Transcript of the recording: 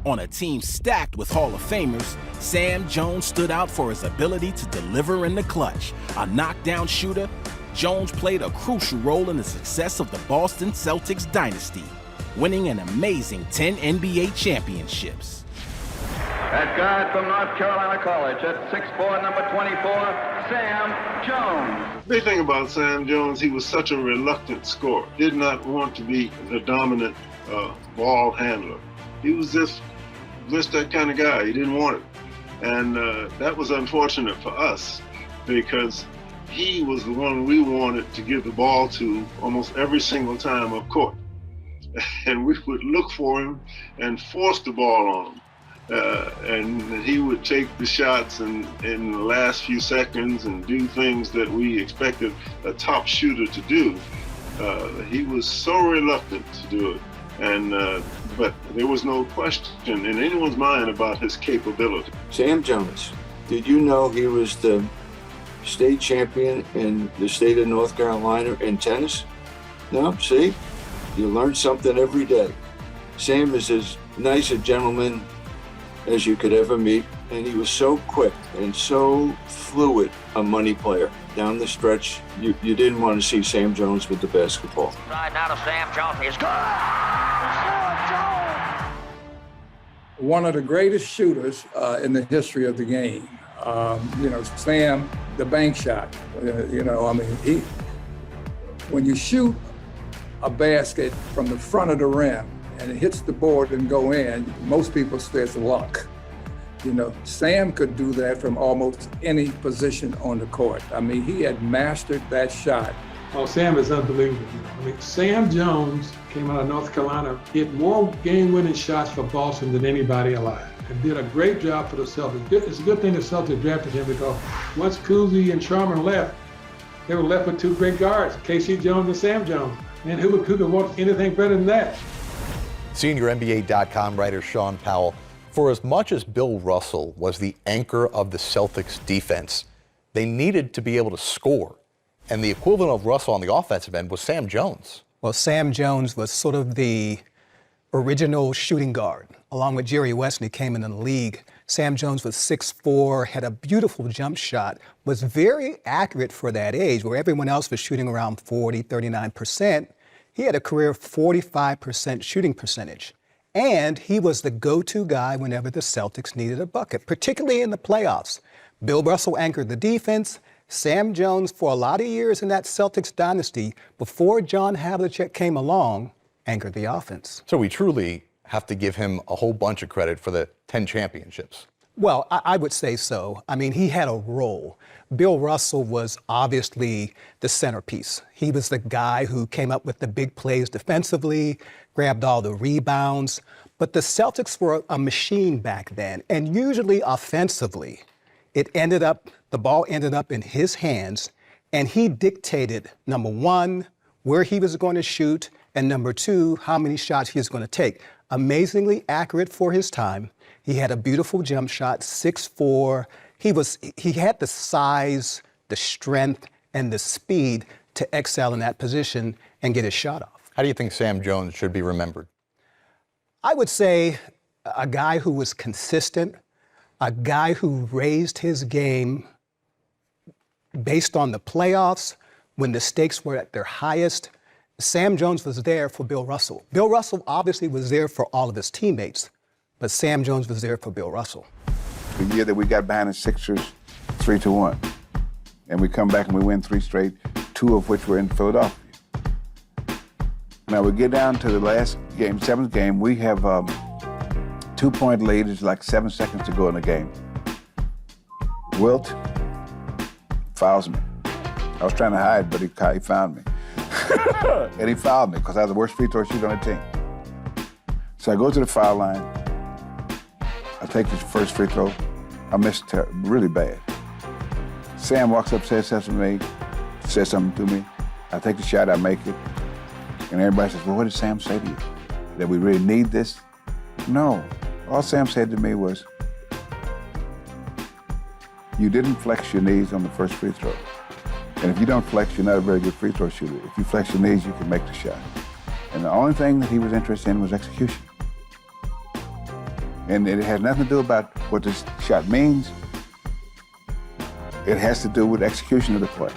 On a team stacked with Hall of Famers, Sam Jones stood out for his ability to deliver in the clutch. A knockdown shooter, Jones played a crucial role in the success of the Boston Celtics dynasty, winning an amazing 10 NBA championships. That guard from North Carolina College at 6'4", number 24, Sam Jones. The big thing about Sam Jones, he was such a reluctant scorer. Did not want to be the dominant ball handler. He was just that kind of guy. He didn't want it. And that was unfortunate for us because he was the one we wanted to give the ball to almost every single time up court. And we would look for him and force the ball on him. And he would take the shots in the last few seconds and do things that we expected a top shooter to do. He was so reluctant to do it. And but there was no question in anyone's mind about his capability. Sam Jones, did you know he was the state champion in the state of North Carolina in tennis? No, see? You learn something every day. Sam is as nice a gentleman as you could ever meet, and he was so quick and so fluid a money player. Down the stretch, you didn't want to see Sam Jones with the basketball. Right now to Sam Jones, he's good! One of the greatest shooters in the history of the game. Sam, the bank shot. When you shoot a basket from the front of the rim and it hits the board and go in, most people say it's luck. Sam could do that from almost any position on the court. He had mastered that shot. Oh, Sam is unbelievable. Sam Jones came out of North Carolina, hit more game-winning shots for Boston than anybody alive, and did a great job for the Celtics. It's a good thing the Celtics drafted him because once Cousy and Sharman left, they were left with two great guards, K.C. Jones and Sam Jones. And who could want anything better than that? Senior NBA.com writer Sean Powell, for as much as Bill Russell was the anchor of the Celtics defense, they needed to be able to score. And the equivalent of Russell on the offensive end was Sam Jones. Well, Sam Jones was sort of the original shooting guard. Along with Jerry West when he came into the league, Sam Jones was 6'4", had a beautiful jump shot, was very accurate for that age, where everyone else was shooting around 40, 39%. He had a career 45% shooting percentage. And he was the go-to guy whenever the Celtics needed a bucket, particularly in the playoffs. Bill Russell anchored the defense. Sam Jones, for a lot of years in that Celtics dynasty, before John Havlicek came along, anchored the offense. So we truly have to give him a whole bunch of credit for the 10 championships. Well, I would say so. He had a role. Bill Russell was obviously the centerpiece. He was the guy who came up with the big plays defensively, grabbed all the rebounds. But the Celtics were a machine back then. And usually offensively, the ball ended up in his hands, and he dictated, number one, where he was going to shoot, and number two, how many shots he was going to take. Amazingly accurate for his time. He had a beautiful jump shot, 6'4". He had the size, the strength, and the speed to excel in that position and get his shot off. How do you think Sam Jones should be remembered? I would say a guy who was consistent, a guy who raised his game based on the playoffs when the stakes were at their highest. Sam Jones was there for Bill Russell. Bill Russell obviously was there for all of his teammates, but Sam Jones was there for Bill Russell. The year that we got behind the Sixers 3-1, and we come back and we win 3 straight, 2 of which were in Philadelphia. Now we get down to the last game, 7th game, we have 2-point lead, it's like 7 seconds to go in the game. Wilt fouls me. I was trying to hide, but he found me. And he fouled me because I was the worst free throw shooter on the team. So I go to the foul line. I take the first free throw. I missed really bad. Sam walks up, says something to me, says something to me. I take the shot, I make it. And everybody says, well, what did Sam say to you? That we really need this? No. All Sam said to me was, you didn't flex your knees on the first free throw. And if you don't flex, you're not a very good free throw shooter. If you flex your knees, you can make the shot. And the only thing that he was interested in was execution. And it has nothing to do about what this shot means. It has to do with execution of the play.